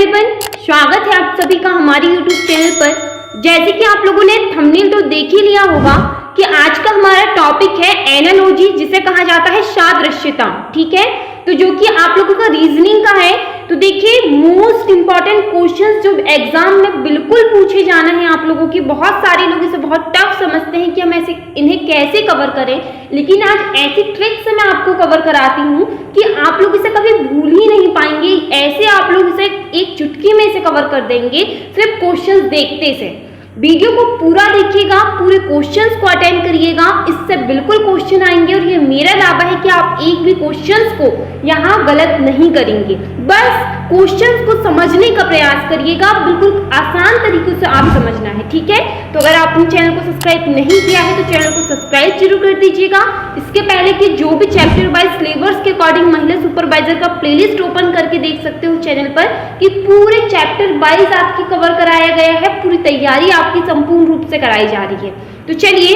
Everyone, स्वागत है आप सभी का हमारे YouTube चैनल पर। जैसे कि आप लोगों ने थंबनेल तो देख ही लिया होगा कि आज का हमारा टॉपिक है एनालॉजी, जिसे कहा जाता है सादृश्यता। ठीक है, तो जो कि आप लोगों का रीजनिंग का है। तो देखिए, मोस्ट इंपॉर्टेंट क्वेश्चंस जो एग्जाम में बिल्कुल पूछे जाना है आप लोगों की। बहुत सारे लोग इसे बहुत टफ समझते हैं कि हम ऐसे इन्हें कैसे कवर करें, लेकिन आज ऐसी ट्रिक से मैं आपको कवर कराती हूँ कि आप लोग इसे कभी भूल ही नहीं पाएंगे। ऐसे आप लोग इसे एक चुटकी में इसे कवर कर देंगे सिर्फ क्वेश्चंस देखते से। वीडियो को पूरा देखिएगा, पूरे क्वेश्चंस को अटेंड करिएगा, इससे बिल्कुल क्वेश्चन आएंगे और ये मेरा दावा है कि आप एक भी क्वेश्चंस को यहाँ गलत नहीं करेंगे। बस क्वेश्चंस को समझने का प्रयास करिएगा, बिल्कुल आसान तरीके से आप समझना है। ठीक है, तो अगर आपने चैनल को सब्सक्राइब नहीं किया है तो चैनल को सब्सक्राइब जरूर कर दीजिएगा। इसके पहले कि जो भी चैप्टर वाइज सिलेबस के अकॉर्डिंग महिला सुपरवाइजर का प्लेलिस्ट ओपन करके देख सकते हो चैनल पर कि पूरे चैप्टर वाइज आपकी कवर कराया गया है, पूरी तैयारी आपकी संपूर्ण रूप से कराई जा रही है। तो चलिए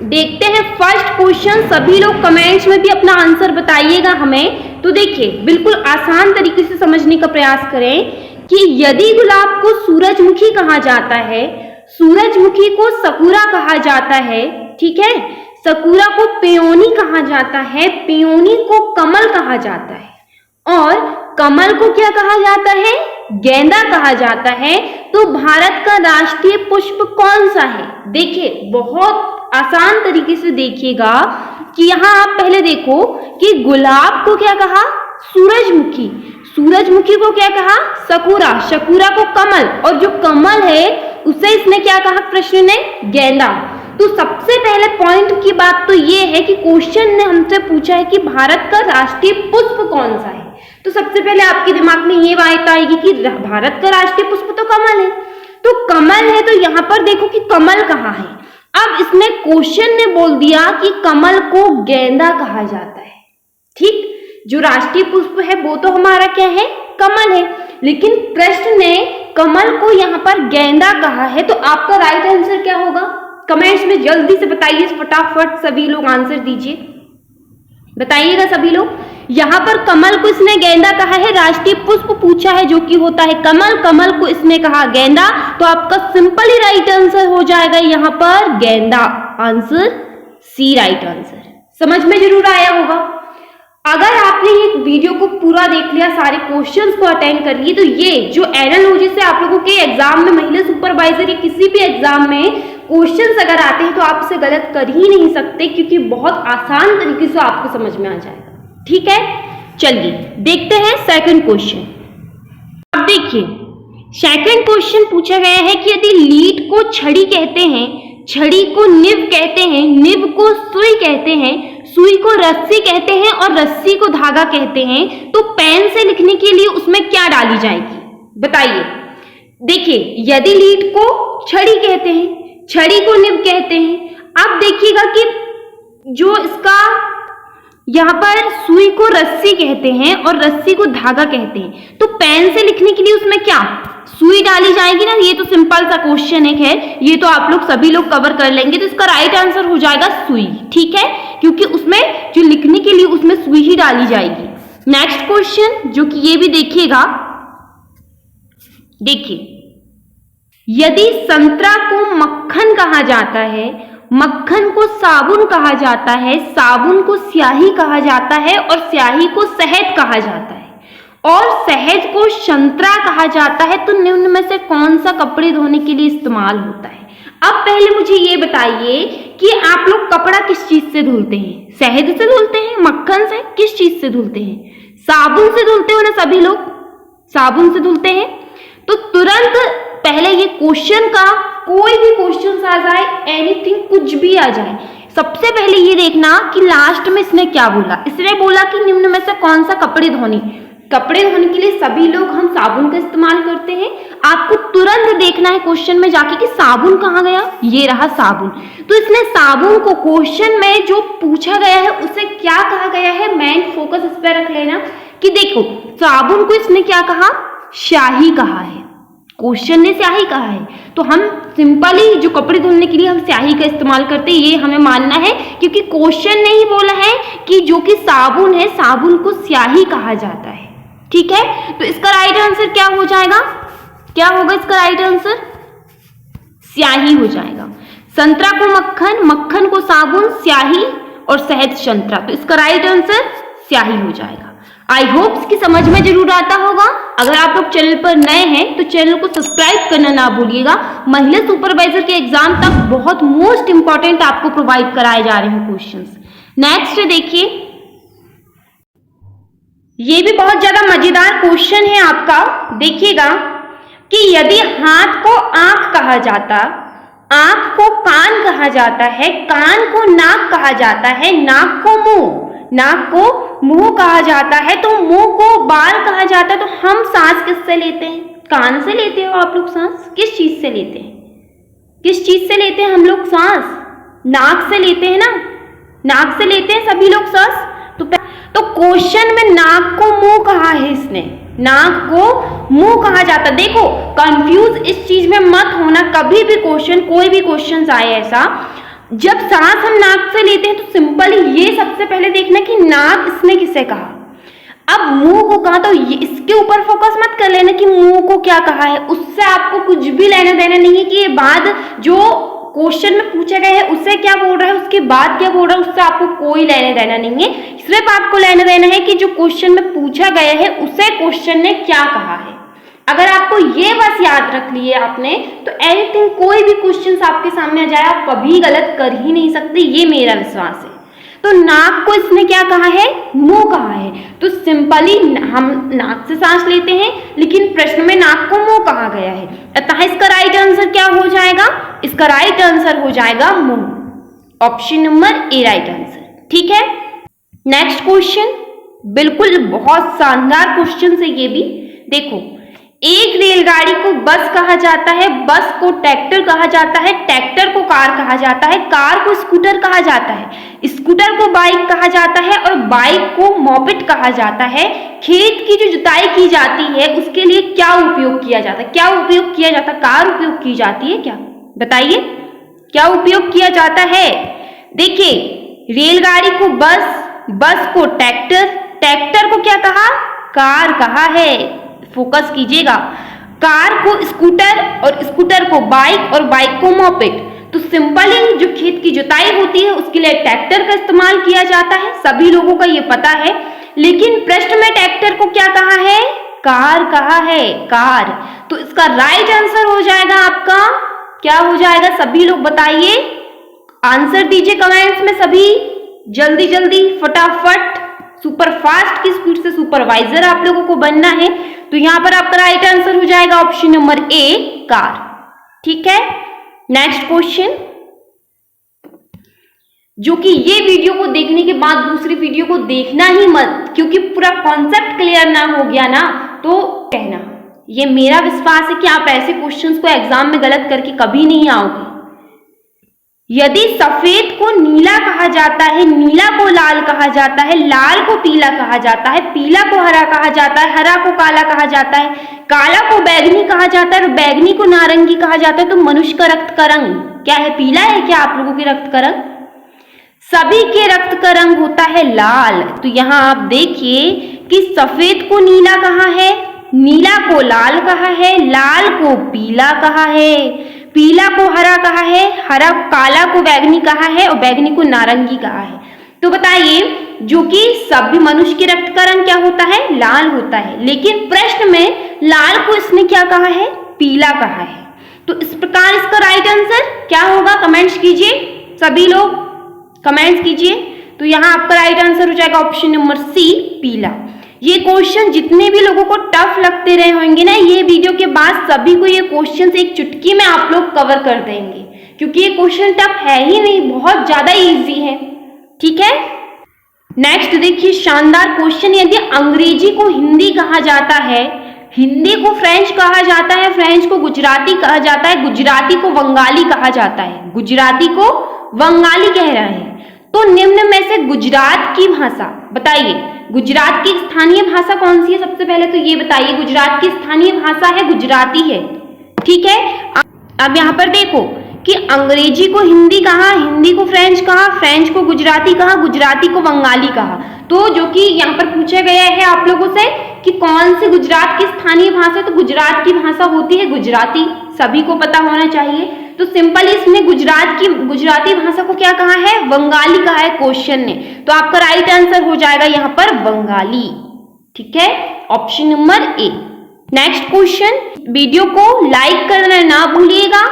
देखते हैं फर्स्ट क्वेश्चन। सभी लोग कमेंट्स में भी अपना आंसर बताइएगा हमें। तो देखिए, बिल्कुल आसान तरीके से समझने का प्रयास करें कि यदि गुलाब को सूरजमुखी कहा जाता है, सूरजमुखी को सकुरा कहा जाता है, ठीक है, सकुरा को पेयोनी कहा जाता है, पेयोनी को कमल कहा जाता है, और कमल को क्या कहा जाता है? गेंदा कहा जाता है। तो भारत का राष्ट्रीय पुष्प कौन सा है? देखिए, बहुत आसान तरीके से देखिएगा कि यहाँ आप पहले देखो कि गुलाब को क्या कहा? सूरजमुखी, सूरजमुखी को क्या कहा? सकुरा, सकुरा को कमल, और जो कमल है उसे इसने क्या कहा प्रश्न ने? गेंदा। तो सबसे पहले पॉइंट की बात तो ये है कि क्वेश्चन ने हमसे पूछा है कि भारत का राष्ट्रीय पुष्प कौन सा है। तो सबसे पहले आपके दिमाग में ये बात आएगी कि भारत का राष्ट्रीय पुष्प तो कमल है। तो कमल है, तो यहाँ पर देखो कि कमल कहाँ है। अब इसमें क्वेश्चन ने बोल दिया कि कमल को गेंदा कहा जाता है। ठीक, जो राष्ट्रीय पुष्प है वो तो हमारा क्या है? कमल है, लेकिन प्रश्न ने कमल को यहाँ पर गेंदा कहा है। तो आपका राइट आंसर क्या होगा? कमेंट्स में जल्दी से बताइए, फटाफट सभी लोग आंसर दीजिए, बताइएगा सभी लोग। यहाँ पर कमल को इसने गेंदा कहा है, राष्ट्रीय पुष्प पूछा है जो कि होता है कमल, कमल को इसने कहा गेंदा। तो आपका सिंपल ही राइट आंसर हो जाएगा यहाँ पर गेंदा। Answer C right answer. समझ में जरूर आया होगा। अगर आपने ये वीडियो को पूरा देख लिया, सारे क्वेश्चंस को अटेंड कर लिए, तो ये जो एनालॉजी से आप लोगों के एग्जाम में, महिला सुपरवाइजर या किसी भी एग्जाम में क्वेश्चंस अगर आते हैं तो आप इसे गलत कर ही नहीं सकते, क्योंकि बहुत आसान तरीके से आपको समझ में आ जाएगा। ठीक है, चलिए देखते हैं सेकंड क्वेश्चन। अब देखिए, सेकंड क्वेश्चन पूछा गया है कि यदि लीड को छड़ी कहते हैं, छड़ी को निब कहते हैं, निब को सुई कहते हैं, सुई को रस्सी कहते हैं और रस्सी को धागा कहते हैं, तो पेन से लिखने के लिए उसमें क्या डाली जाएगी? बताइए। देखिए, यदि लीड को छड़ी कहते हैं, छड़ी को निब कहते हैं, अब देखिएगा कि जो इसका यहाँ पर सुई को रस्सी कहते हैं और रस्सी को धागा कहते हैं, तो पेन से लिखने के लिए उसमें क्या सुई डाली जाएगी ना। ये तो सिंपल सा क्वेश्चन है, ये तो आप लोग सभी लोग कवर कर लेंगे। तो इसका राइट आंसर हो जाएगा सुई। ठीक है, क्योंकि उसमें जो लिखने के लिए उसमें सुई ही डाली जाएगी। नेक्स्ट क्वेश्चन, जो कि ये भी देखिएगा, देखिए, यदि संतरा को मक्खन कहा जाता है, मक्खन को साबुन कहा जाता है, साबुन को स्याही कहा जाता है और स्याही को शहद कहा जाता है, और शहद को संतरा कहा जाता है, तो निम्न में से कौन सा कपड़े धोने के लिए इस्तेमाल होता है? अब पहले मुझे ये बताइए कि आप लोग कपड़ा किस चीज से धुलते हैं? शहद से धुलते हैं? मक्खन से? किस चीज से धुलते हैं? साबुन से धुलते हो ना सभी लोग? साबुन से धुलते हैं। तो तुरंत पहले ये क्वेश्चन का कोई भी क्वेश्चन आ जाए, एनीथिंग, कुछ भी आ जाए, सबसे पहले ये देखना कि लास्ट में इसने क्या बोला। इसने बोला कि निम्न में से कौन सा कपड़े धोने के लिए सभी लोग हम साबुन का इस्तेमाल करते हैं। आपको तुरंत देखना है क्वेश्चन में जाके कि साबुन कहाँ गया। ये रहा साबुन। तो इसने साबुन को क्वेश्चन में जो पूछा गया है उसे क्या कहा गया है, मेन फोकस इस पर रख लेना कि देखो, साबुन को इसने क्या कहा? स्याही कहा है। क्वेश्चन ने स्याही कहा है, तो हम सिंपली जो कपड़े धुलने के लिए हम स्याही का इस्तेमाल करते हैं, ये हमें मानना है, क्योंकि क्वेश्चन ने ही बोला है कि जो कि साबुन है, साबुन को स्याही कहा जाता है। ठीक है, तो इसका राइट आंसर क्या हो जाएगा? क्या होगा इसका राइट आंसर? स्याही हो जाएगा। संतरा को मक्खन, मक्खन को साबुन, स्याही और शहद संतरा, तो इसका राइट आंसर स्याही हो जाएगा। आई होप इसकी समझ में जरूर आता होगा। अगर आप लोग चैनल पर नए हैं तो चैनल को सब्सक्राइब करना ना भूलिएगा। महिला सुपरवाइजर के एग्जाम तक बहुत मोस्ट इंपॉर्टेंट आपको प्रोवाइड कराए जा रहे हैं क्वेश्चंस। नेक्स्ट देखिए, ये भी बहुत ज्यादा मजेदार क्वेश्चन है आपका। देखिएगा कि यदि हाथ को आंख कहा जाता, आंख को कान कहा जाता है, कान को नाक कहा जाता है, नाक को मुंह, नाक को मुंह कहा जाता है, तो मुंह को बाल कहा जाता है, तो हम सांस किससे लेते हैं? कान से लेते हो आप लोग सांस? किस चीज से लेते हैं? किस चीज से लेते हैं हम लोग सांस? नाक से लेते हैं ना, नाक से लेते हैं सभी लोग सांस। तो क्वेश्चन में नाक को मुंह कहा है इसने, नाक को मुंह कहा जाता। देखो कंफ्यूज इस चीज में मत होना, कभी भी क्वेश्चन, कोई भी क्वेश्चन आए ऐसा, जब सांस हम नाक से लेते हैं तो सिंपल ये सबसे पहले देखना कि नाक इसने किसे कहा। अब मुंह को कहा तो इसके ऊपर फोकस मत कर लेना कि मुंह को क्या कहा है, उससे आपको कुछ भी लेना देना नहीं है कि ये बाद जो क्वेश्चन में पूछा गया है उसे क्या बोल रहा है, उसके बाद क्या बोल रहा है, उससे आपको कोई लेना देना नहीं है। सिर्फ आपको लेना देना है कि जो क्वेश्चन में पूछा गया है उसे क्वेश्चन ने क्या कहा है। अगर आपको ये बस याद रख लिए आपने तो एनीथिंग, कोई भी क्वेश्चन आपके सामने आ जाए आप कभी गलत कर ही नहीं सकते, ये मेरा विश्वास है। तो नाक को इसने क्या कहा है? मुंह कहा है। तो सिंपली हम नाक से सांस लेते हैं, लेकिन प्रश्न में नाक को मुंह कहा गया है, अतः इसका राइट आंसर क्या हो जाएगा? इसका राइट आंसर हो जाएगा मुंह। Option number A right answer. ठीक है, नेक्स्ट क्वेश्चन बिल्कुल बहुत शानदार क्वेश्चन है ये भी। देखो, एक रेलगाड़ी को बस कहा जाता है, बस को ट्रैक्टर कहा जाता है, ट्रैक्टर को कार कहा जाता है, कार को स्कूटर कहा जाता है, स्कूटर को बाइक कहा जाता है और बाइक को मोपेड कहा जाता है। खेत की जो जुताई की जाती है उसके लिए क्या उपयोग किया जाता है? क्या उपयोग किया जाता है? कार उपयोग की जाती है क्या? बताइए क्या उपयोग किया जाता है? देखिए, रेलगाड़ी को बस, बस को ट्रैक्टर, ट्रैक्टर को क्या कहा? कार कहा है। फोकस कीजिएगा, कार को स्कूटर और स्कूटर को बाइक और बाइक को मोपेड। तो सिंपली जो खेत की जुताई होती है उसके लिए ट्रैक्टर का इस्तेमाल किया जाता है, सभी लोगों को ये पता है। लेकिन प्रश्न में ट्रैक्टर को क्या कहा है? कार कहा है, कार। तो इसका राइट आंसर हो जाएगा आपका, क्या हो जाएगा? सभी लोग बताइए, आंसर दीजिए कमेंट्स में सभी, जल्दी जल्दी फटाफट। सुपर फास्ट की स्पीड से सुपरवाइजर आप लोगों को बनना है, तो यहां पर आपका राइट आंसर हो जाएगा ऑप्शन नंबर ए, कार। ठीक है, नेक्स्ट क्वेश्चन, जो कि ये वीडियो को देखने के बाद दूसरी वीडियो को देखना ही मत, क्योंकि पूरा कॉन्सेप्ट क्लियर ना हो गया ना तो कहना। ये मेरा विश्वास है कि आप ऐसे क्वेश्चंस को एग्जाम में गलत करके कभी नहीं आओगे। यदि सफेद को नीला कहा जाता है, नीला को लाल कहा जाता है, लाल को पीला कहा जाता है, पीला को हरा कहा जाता है, हरा को काला कहा जाता है, काला को बैगनी कहा जाता है और बैगनी को नारंगी कहा जाता है, तो मनुष्य का रक्त का रंग क्या है? पीला है क्या आप लोगों के रक्त का रंग? सभी के रक्त का रंग होता है लाल। तो यहाँ आप देखिए कि सफेद को नीला कहा है, नीला को लाल कहा है, लाल को पीला कहा है, पीला को हरा कहा है, हरा काला को बैगनी कहा है और बैगनी को नारंगी कहा है। तो बताइए, जो कि सभी मनुष्य के रक्त का रंग क्या होता है? लाल होता है, लेकिन प्रश्न में लाल को इसने क्या कहा है? पीला कहा है। तो इस प्रकार इसका राइट आंसर क्या होगा? कमेंट्स कीजिए, सभी लोग कमेंट्स कीजिए। तो यहाँ आपका राइट आंसर हो जाएगा ऑप्शन नंबर सी, पीला। ये क्वेश्चन जितने भी लोगों को टफ लगते रहे होंगे ना, ये वीडियो के बाद सभी को ये क्वेश्चन एक चुटकी में आप लोग कवर कर देंगे, क्योंकि ये क्वेश्चन टफ है ही नहीं, बहुत ज्यादा इजी है। ठीक है, नेक्स्ट देखिए शानदार क्वेश्चन, यदि अंग्रेजी को हिंदी कहा जाता है, हिंदी को फ्रेंच कहा जाता है, फ्रेंच को गुजराती कहा जाता है, गुजराती को बंगाली कहा जाता है, गुजराती को बंगाली कह रहे हैं, तो निम्न में से गुजरात की भाषा बताइए। गुजरात की स्थानीय भाषा कौन सी है? सबसे पहले तो ये बताइए, गुजरात की स्थानीय भाषा है गुजराती है। ठीक है, अब यहाँ पर देखो कि अंग्रेजी को हिंदी कहा, हिंदी को फ्रेंच कहा, फ्रेंच को गुजराती कहा, गुजराती को बंगाली कहा, तो जो कि यहाँ पर पूछा गया है आप लोगों से कि कौन सी गुजरात की स्थानीय भाषा, तो गुजरात की भाषा होती है गुजराती, सभी को पता होना चाहिए। तो सिंपल इसमें गुजराती भाषा को क्या कहा है, बंगाली कहा है क्वेश्चन ने, तो आपका राइट आंसर हो जाएगा यहाँ पर बंगाली। ठीक है, option number A. Next question, video को लाइक करना ना भूलिएगा,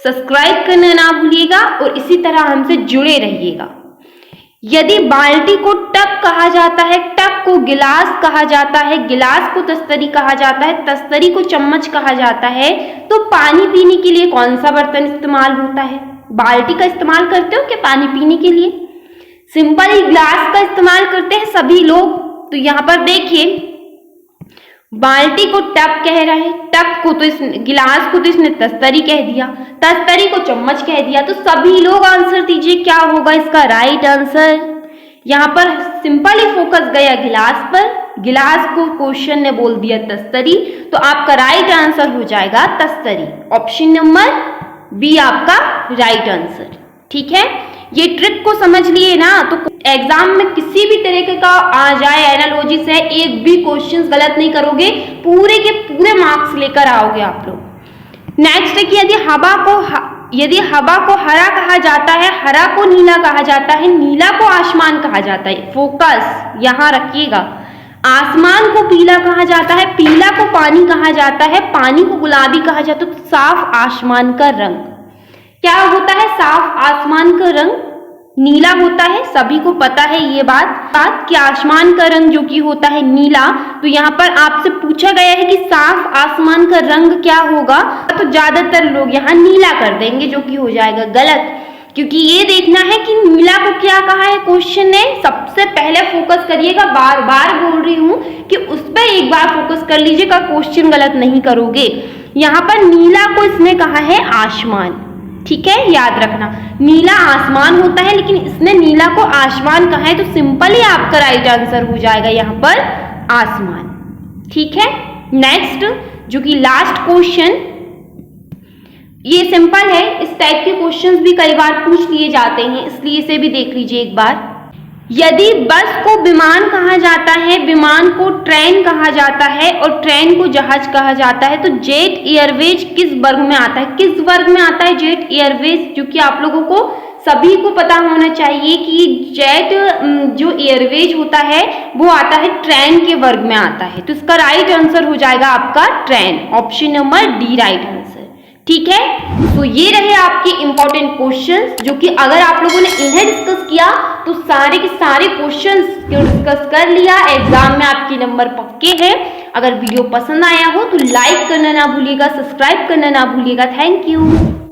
सब्सक्राइब करना ना भूलिएगा और इसी तरह हमसे जुड़े रहिएगा। यदि बाल्टी को टब कहा जाता है, टब को गिलास कहा जाता है, गिलास को तस्तरी कहा जाता है, तस्तरी को चम्मच कहा जाता है, तो पानी पीने के लिए कौन सा बर्तन इस्तेमाल होता है? बाल्टी का इस्तेमाल करते हो क्या पानी पीने के लिए? सिंपल ही गिलास का इस्तेमाल करते हैं सभी लोग। तो यहाँ पर देखिए बाल्टी को टब कह रहा है, टब को तो गिलास को तो इसने तस्तरी कह दिया, तस्तरी को चम्मच कह दिया, तो सभी लोग आंसर दीजिए क्या होगा इसका राइट आंसर। यहाँ पर सिंपल ही फोकस गया गिलास पर, गिलास को क्वेश्चन ने बोल दिया तस्तरी, तो आपका राइट आंसर हो जाएगा तस्तरी। ऑप्शन नंबर बी आपका राइट आंसर। ठीक है, ये ट्रिक को समझ लिए ना, तो एग्जाम में किसी भी तरीके का आ जाए एनालॉजी से एक भी क्वेश्चन गलत नहीं करोगे, पूरे के पूरे मार्क्स लेकर आओगे आप लोग। नेक्स्ट है कि यदि हवा को हरा कहा जाता है, हरा को नीला कहा जाता है, नीला को आसमान कहा जाता है, फोकस यहाँ रखिएगा। आसमान को पीला कहा जाता है, पीला को पानी कहा जाता है, पानी को गुलाबी कहा जाता है, तो साफ आसमान का रंग क्या होता है? साफ आसमान का रंग नीला होता है, सभी को पता है ये बात कि आसमान का रंग जो कि होता है नीला। तो यहाँ पर आपसे पूछा गया है कि साफ आसमान का रंग क्या होगा, तो ज्यादातर लोग यहाँ नीला कर देंगे, जो कि हो जाएगा गलत, क्योंकि ये देखना है कि नीला को क्या कहा है क्वेश्चन ने। सबसे पहले फोकस करिएगा, बार बार बोल रही हूँ कि उस पर एक बार फोकस कर लीजिएगा, क्वेश्चन गलत नहीं करोगे। यहाँ पर नीला को इसने कहा है आसमान, ठीक है, याद रखना नीला आसमान होता है, लेकिन इसने नीला को आसमान कहा है, तो सिंपल ही आपका राइट आंसर हो जाएगा यहाँ पर आसमान। ठीक है, नेक्स्ट जो कि लास्ट क्वेश्चन, ये सिंपल है, इस टाइप के क्वेश्चंस भी कई बार पूछ लिए जाते हैं, इसलिए इसे भी देख लीजिए एक बार। यदि बस को विमान कहा जाता है, विमान को ट्रेन कहा जाता है और ट्रेन को जहाज कहा जाता है, तो जेट एयरवेज किस वर्ग में आता है? किस वर्ग में आता है जेट एयरवेज? जो कि आप लोगों को सभी को पता होना चाहिए कि जेट जो एयरवेज होता है वो आता है ट्रेन के वर्ग में आता है, तो इसका राइट आंसर हो जाएगा आपका train. Option number D right answer. ठीक है, तो ये रहे आपके इंपॉर्टेंट क्वेश्चंस, जो कि अगर आप लोगों ने इन्हें डिस्कस किया तो सारे के सारे क्वेश्चंस को डिस्कस कर लिया, एग्जाम में आपके नंबर पक्के हैं। अगर वीडियो पसंद आया हो तो लाइक करना ना भूलिएगा, सब्सक्राइब करना ना भूलिएगा। Thank you.